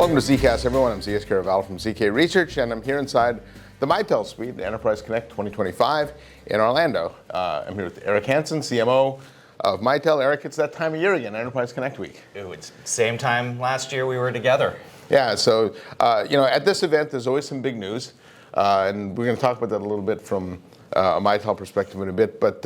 Welcome to ZKast, everyone. I'm ZS Caraval from ZK Research, and I'm here inside the Mitel Suite, Enterprise Connect 2025 in Orlando. I'm here with Eric Hanson, CMO of Mitel. Eric, it's that time of year again, Enterprise Connect Week. It's same time last year we were together. Yeah, so at this event, there's always some big news, and we're going to talk about that a little bit from a Mitel perspective in a bit. But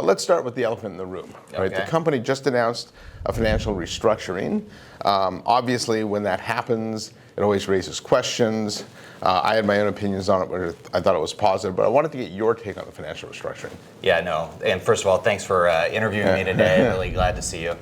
let's start with the elephant in the room. Right? Okay. The company just announced a financial restructuring. Obviously, when that happens, it always raises questions. I had my own opinions on it, but I thought it was positive. But I wanted to get your take on the financial restructuring. Yeah, no. And first of all, thanks for interviewing me today. Really glad to see you.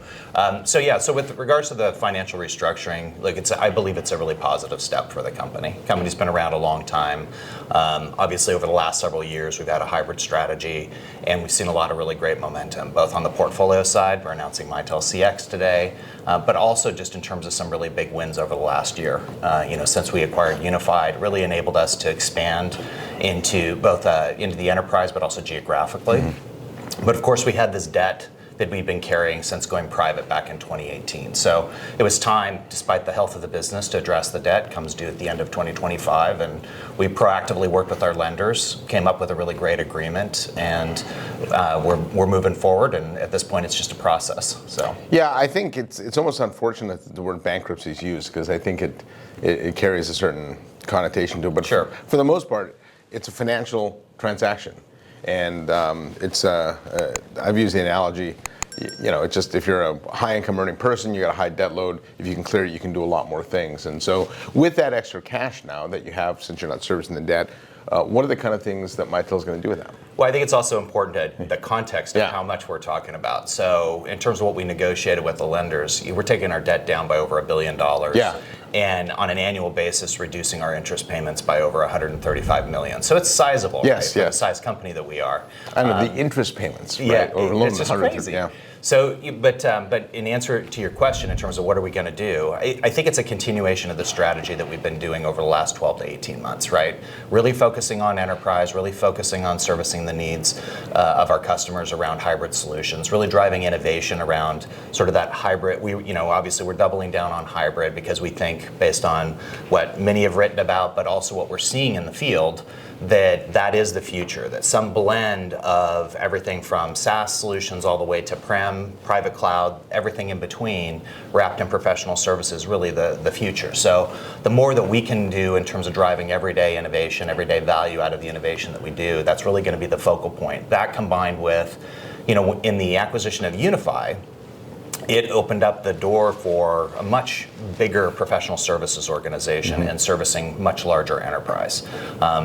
So with regards to the financial restructuring, I believe it's a really positive step for the company. The company's been around a long time. Obviously, over the last several years, we've had a hybrid strategy, and we've seen a lot of really great momentum, both on the portfolio side. We're announcing Mitel CX today, but also just in terms of some really big wins over the last year. Since we acquired Unify, it really enabled us to expand into both into the enterprise, but also geographically. Mm-hmm. But of course, we had this debt that we've been carrying since going private back in 2018. So it was time, despite the health of the business, to address the debt. It comes due at the end of 2025, and we proactively worked with our lenders, came up with a really great agreement, and we're moving forward. And at this point, it's just a process. So yeah, I think it's almost unfortunate that the word bankruptcy is used, because I think it carries a certain connotation to it. But sure, for the most part, it's a financial transaction. And I've used the analogy, it's just if you're a high income earning person, you got a high debt load. If you can clear it, you can do a lot more things. And so with that extra cash now that you have, since you're not servicing the debt, what are the kind of things that Mitel is going to do with that? Well, I think it's also important the context of how much we're talking about. So in terms of what we negotiated with the lenders, we're taking our debt down by over $1 billion. Yeah. And on an annual basis, reducing our interest payments by over $135 million. So it's sizable, yes, right? Yes. For the size company that we are. And the interest payments, right? Yeah, it's just crazy. Yeah. So, but in answer to your question in terms of what are we going to do, I think it's a continuation of the strategy that we've been doing over the last 12 to 18 months, right? Really focusing on enterprise, really focusing on servicing the needs of our customers around hybrid solutions, really driving innovation around sort of that hybrid. Obviously we're doubling down on hybrid because we think, based on what many have written about, but also what we're seeing in the field, that is the future, that some blend of everything from SaaS solutions all the way to private cloud, everything in between, wrapped in professional services, really the future. So the more that we can do in terms of driving everyday innovation, everyday value out of the innovation that we do, that's really going to be the focal point. That combined with, in the acquisition of Unify, it opened up the door for a much bigger professional services organization and servicing much larger enterprise.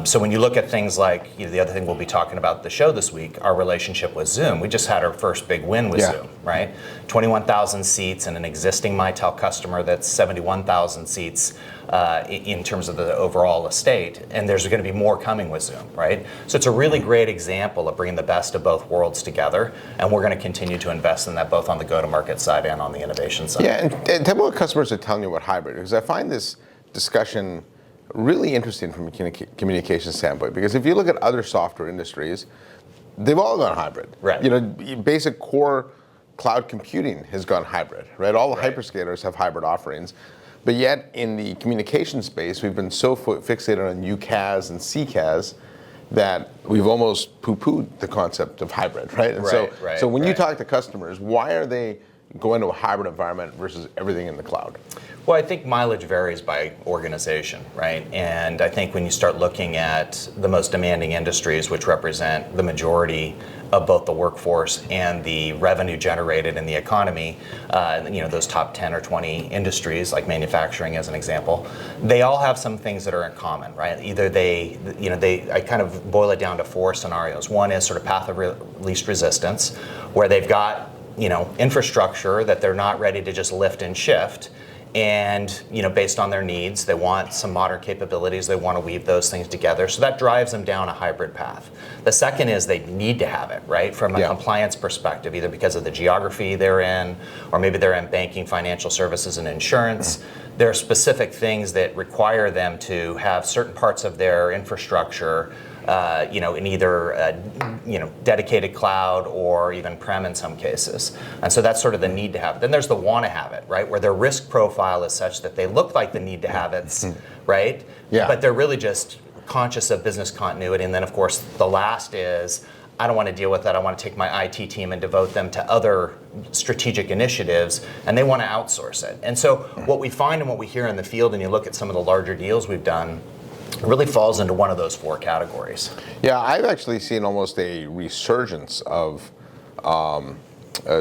So when you look at things like, the other thing we'll be talking about at the show this week, our relationship with Zoom. We just had our first big win with Zoom, right? 21,000 seats and an existing Mitel customer that's 71,000 seats in terms of the overall estate, and there's going to be more coming with Zoom, right? So it's a really great example of bringing the best of both worlds together, and we're going to continue to invest in that both on the go-to-market side and on the innovation side. Yeah, and tell me what customers are telling you about hybrid, because I find this discussion really interesting from a communication standpoint, because if you look at other software industries, they've all gone hybrid. Right. Basic core cloud computing has gone hybrid, right? All the hyperscalers have hybrid offerings. But yet, in the communication space, we've been so fixated on UCaaS and CCaaS that we've almost poo-pooed the concept of hybrid, right? And so when you talk to customers, why are they going to a hybrid environment versus everything in the cloud? Well, I think mileage varies by organization, right? And I think when you start looking at the most demanding industries, which represent the majority of both the workforce and the revenue generated in the economy, those top 10 or 20 industries, like manufacturing as an example, they all have some things that are in common, right? Either I kind of boil it down to four scenarios. One is sort of path of least resistance, where they've got, infrastructure that they're not ready to just lift and shift. And based on their needs, they want some modern capabilities. They want to weave those things together. So that drives them down a hybrid path. The second is they need to have it, right, from a compliance perspective, either because of the geography they're in, or maybe they're in banking, financial services, and insurance. There are specific things that require them to have certain parts of their infrastructure in either dedicated cloud or even prem in some cases. And so that's sort of the need to have it. Then there's the want to have it, right? Where their risk profile is such that they look like the need to have it, right? Yeah. But they're really just conscious of business continuity. And then of course the last is, I don't want to deal with that. I want to take my IT team and devote them to other strategic initiatives, and they want to outsource it. And so what we find and what we hear in the field, and you look at some of the larger deals we've done, it really falls into one of those four categories. Yeah, I've actually seen almost a resurgence of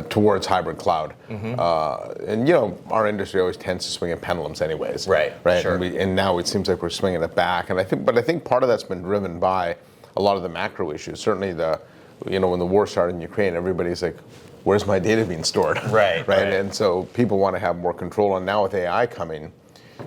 towards hybrid cloud. And our industry always tends to swing at pendulums anyways. Right. Sure. And now it seems like we're swinging it back. And I think part of that's been driven by a lot of the macro issues. Certainly when the war started in Ukraine, everybody's like, where's my data being stored? Right. And so people want to have more control. And now with AI coming,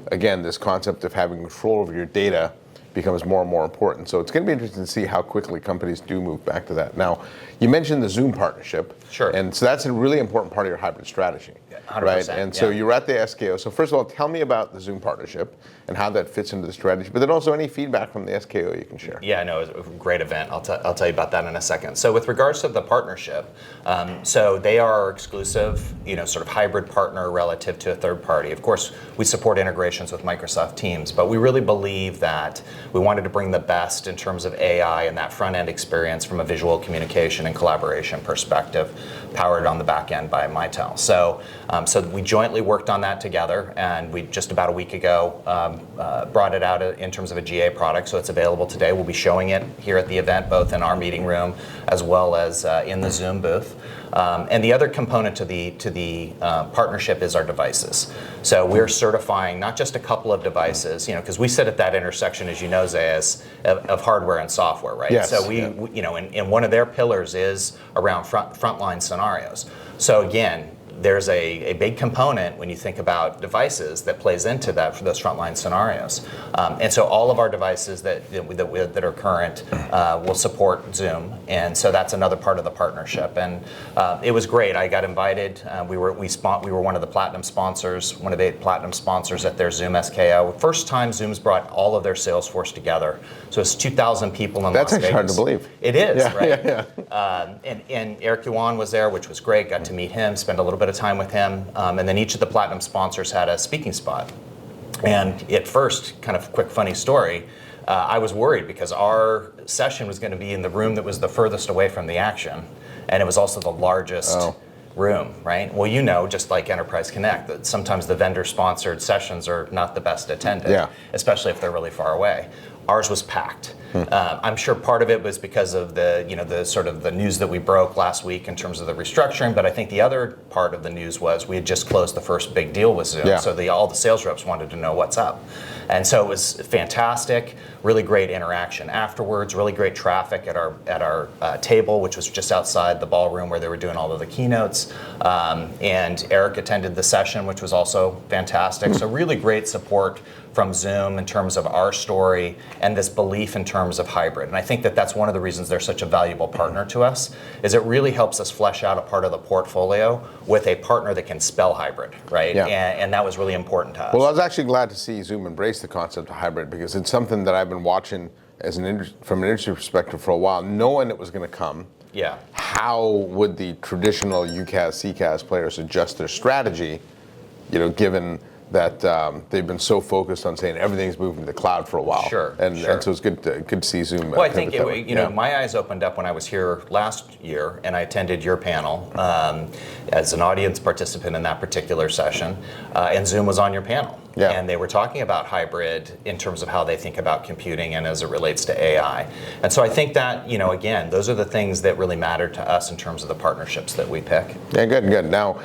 again, this concept of having control over your data becomes more and more important. So it's going to be interesting to see how quickly companies do move back to that. Now, you mentioned the Zoom partnership. Sure. And so that's a really important part of your hybrid strategy. 100%, right? And so you're at the SKO. So first of all, tell me about the Zoom partnership and how that fits into the strategy, but then also any feedback from the SKO you can share. Yeah, no, it was a great event. I'll tell you about that in a second. So with regards to the partnership, so they are our exclusive, sort of hybrid partner relative to a third party. Of course, we support integrations with Microsoft Teams, but we really believe that we wanted to bring the best in terms of AI and that front-end experience from a visual communication and collaboration perspective, powered on the back end by Mitel. So we jointly worked on that together, and we just about a week ago brought it out in terms of a GA product, so it's available today. We'll be showing it here at the event, both in our meeting room as well as in the Zoom booth. And the other component to the partnership is our devices. So we're certifying not just a couple of devices, because we sit at that intersection, as you know, Zayas, of hardware and software, right? Yes, so and one of their pillars is around frontline scenarios. So again, there's a big component when you think about devices that plays into that for those frontline scenarios. And so all of our devices that are current will support Zoom. And so that's another part of the partnership. And it was great. I got invited. We were one of the platinum sponsors, one of the 8 platinum sponsors at their Zoom SKO. First time Zoom's brought all of their sales force together. So it's 2,000 people in That's Las Vegas. actually hard to believe. It is, yeah, right? Yeah. And Eric Hanson was there, which was great. Got to meet him, spend a little bit of time with him, and then each of the platinum sponsors had a speaking spot. And at first, kind of quick funny story, I was worried because our session was going to be in the room that was the furthest away from the action, and it was also the largest room, right? Well, just like Enterprise Connect, that sometimes the vendor-sponsored sessions are not the best attended, especially if they're really far away. Ours was packed. I'm sure part of it was because of the sort of the news that we broke last week in terms of the restructuring, but I think the other part of the news was we had just closed the first big deal with Zoom, so all the sales reps wanted to know what's up. And so it was fantastic, really great interaction afterwards, really great traffic at our table, which was just outside the ballroom where they were doing all of the keynotes. And Eric attended the session, which was also fantastic. So really great support from Zoom in terms of our story and this belief in terms of hybrid. And I think that that's one of the reasons they're such a valuable partner to us, is it really helps us flesh out a part of the portfolio with a partner that can spell hybrid, right? Yeah. And that was really important to us. Well, I was actually glad to see Zoom embrace the concept of hybrid, because it's something that I've been watching from an industry perspective for a while, knowing it was going to come. Yeah. How would the traditional UCaaS, CCaaS players adjust their strategy, given that they've been so focused on saying everything's moving to the cloud for a while. Sure. And so it's good to see Zoom. Well, I think my eyes opened up when I was here last year, and I attended your panel as an audience participant in that particular session, and Zoom was on your panel. Yeah. And they were talking about hybrid in terms of how they think about computing and as it relates to AI. And so I think that, again, those are the things that really matter to us in terms of the partnerships that we pick. Yeah, good. Now,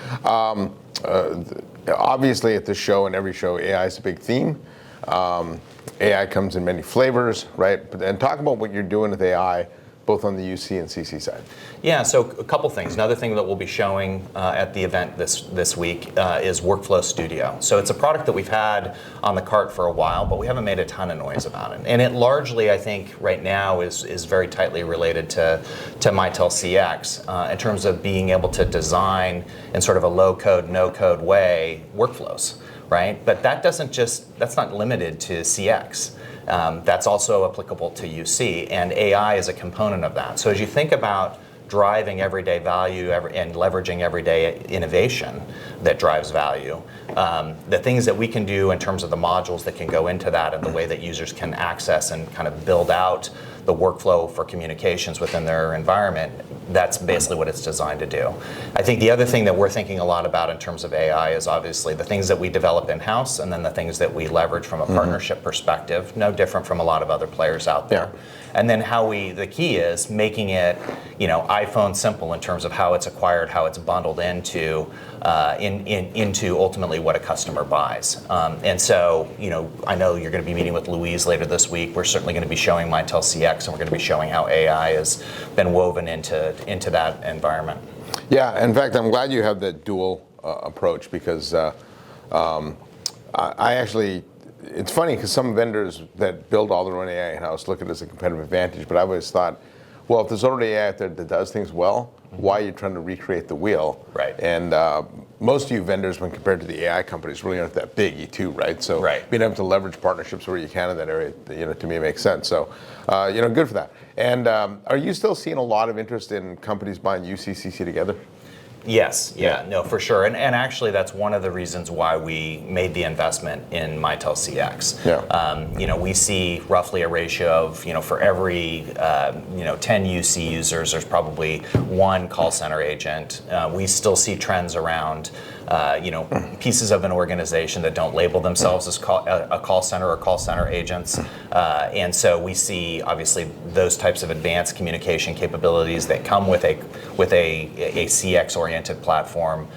obviously at this show and every show, AI is a big theme. AI comes in many flavors, right? And talk about what you're doing with AI, both on the UC and CC side. Yeah, so a couple things. Another thing that we'll be showing at the event this week is Workflow Studio. So it's a product that we've had on the cart for a while, but we haven't made a ton of noise about it. And it largely, I think, right now is very tightly related to Mitel CX in terms of being able to design in sort of a low-code, no-code way workflows, right? But that's not limited to CX. That's also applicable to UC, and AI is a component of that. So as you think about driving everyday value and leveraging everyday innovation that drives value, the things that we can do in terms of the modules that can go into that and the way that users can access and kind of build out the workflow for communications within their environment, that's basically what it's designed to do. I think the other thing that we're thinking a lot about in terms of AI is obviously the things that we develop in-house and then the things that we leverage from a partnership perspective, no different from a lot of other players out there. Yeah. And then the key is making it, iPhone simple in terms of how it's acquired, how it's bundled into ultimately what a customer buys. And so, I know you're going to be meeting with Louise later this week. We're certainly going to be showing Mitel CX, and we're going to be showing how AI has been woven into that environment. Yeah, in fact, I'm glad you have that dual approach because I actually, it's funny because some vendors that build all their own AI in-house look at it as a competitive advantage, but I always thought, well, if there's already AI out there that does things well, why are you trying to recreate the wheel? Right. And most of you vendors, when compared to the AI companies, really aren't that big, too, right? So being able to leverage partnerships where you can in that area, to me makes sense. So, good for that. And are you still seeing a lot of interest in companies buying UCCC together? Yes, no, for sure. And actually, that's one of the reasons why we made the investment in Mitel CX. Yeah. We see roughly a ratio of, for every, 10 UC users, there's probably one call center agent. We still see trends around, pieces of an organization that don't label themselves as a call center or call center agents. And so we see, obviously, those types of advanced communication capabilities that come with a CX-oriented platform.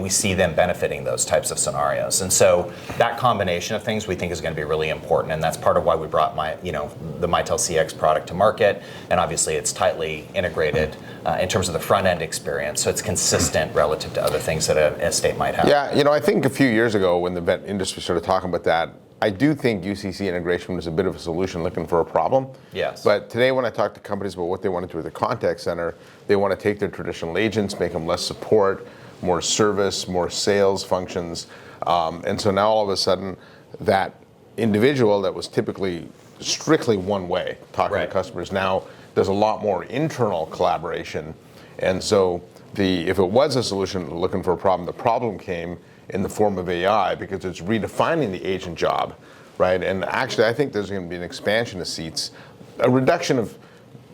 We see them benefiting those types of scenarios. And so that combination of things we think is going to be really important. And that's part of why we brought the Mitel CX product to market. And obviously, it's tightly integrated in terms of the front end experience. So it's consistent relative to other things that an estate might have. Yeah, I think a few years ago when the vet industry started talking about that, I do think UCC integration was a bit of a solution looking for a problem. Yes. But today when I talk to companies about what they want to do with the contact center, they want to take their traditional agents, make them less support, more service, more sales functions. And so now all of a sudden that individual that was typically strictly one way talking to customers now does a lot more internal collaboration. And so if it was a solution looking for a problem, the problem came in the form of AI because it's redefining the agent job, right? And actually, I think there's going to be an expansion of seats, a reduction of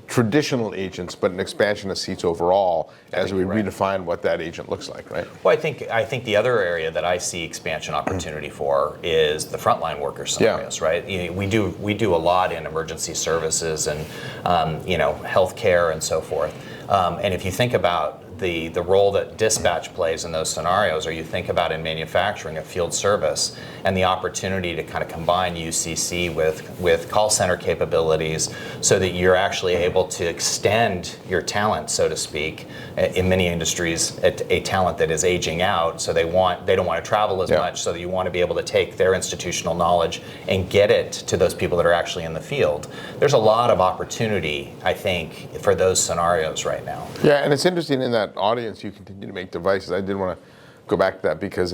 traditional agents, but an expansion of seats overall as we redefine what that agent looks like, right? Well, I think the other area that I see expansion opportunity for is the frontline worker scenarios, right? We do a lot in emergency services and healthcare and so forth. And if you think about the role that dispatch plays in those scenarios, or you think about in manufacturing, a field service, and the opportunity to kind of combine UCC with call center capabilities so that you're actually able to extend your talent, so to speak. In many industries, a talent that is aging out, so they don't want to travel as much, so that you want to be able to take their institutional knowledge and get it to those people that are actually in the field. There's a lot of opportunity, I think, for those scenarios right now. Yeah, and it's interesting in that audience you continue to make devices. I did want to go back to that because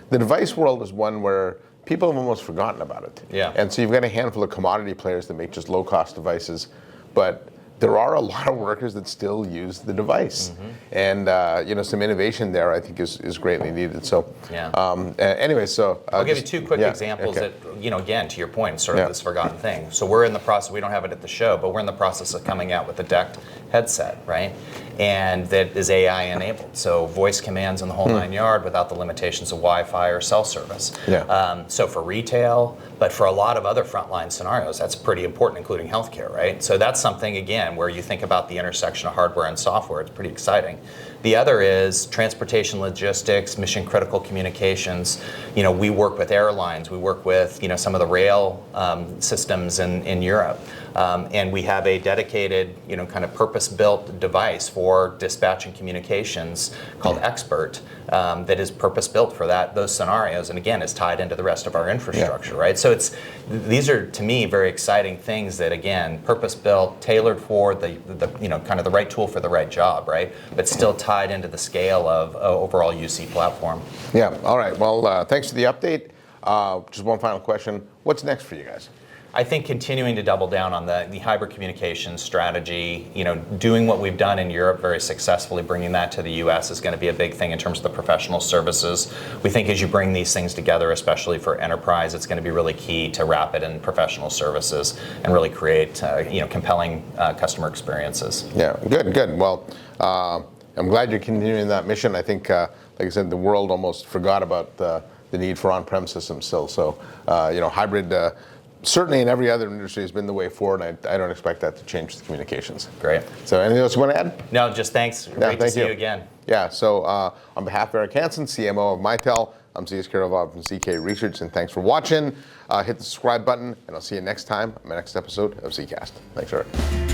the device world is one where people have almost forgotten about it. Yeah. And so you've got a handful of commodity players that make just low-cost devices, but there are a lot of workers that still use the device. And some innovation there I think is greatly needed. So anyway, so I'll give you two quick examples that, again, to your point, sort of this forgotten thing. So we're in the process, we don't have it at the show, but we're in the process of coming out with a DECT headset, right? And that is AI enabled. So voice commands in the whole 9 yards without the limitations of Wi-Fi or cell service. So for retail, but for a lot of other frontline scenarios, that's pretty important, including healthcare, right? So that's something, again, where you think about the intersection of hardware and software, it's pretty exciting. The other is transportation logistics, mission critical communications. We work with airlines, we work with some of the rail systems in Europe. And we have a dedicated, kind of purpose-built device for dispatch and communications called Expert that is purpose-built for those scenarios. And again, is tied into the rest of our infrastructure, right? So these are, to me, very exciting things that, again, purpose-built, tailored for the kind of the right tool for the right job, right? But still tied into the scale of overall UC platform. Yeah. All right. Well, thanks for the update. Just one final question. What's next for you guys? I think continuing to double down on the hybrid communications strategy, doing what we've done in Europe very successfully, bringing that to the US is going to be a big thing in terms of the professional services. We think as you bring these things together, especially for enterprise, it's going to be really key to rapid and professional services and really create compelling customer experiences. Yeah, good. Well, I'm glad you're continuing that mission. I think, like I said, the world almost forgot about the need for on-prem systems still. So, hybrid, certainly in every other industry, has been the way forward. And I don't expect that to change with communications. Great. So, anything else you want to add? No, just thanks. Great to see you again. Yeah. So, on behalf of Eric Hanson, CMO of Mitel, I'm ZKast from ZK Research, and thanks for watching. Hit the subscribe button, and I'll see you next time on my next episode of ZKast. Thanks, Eric.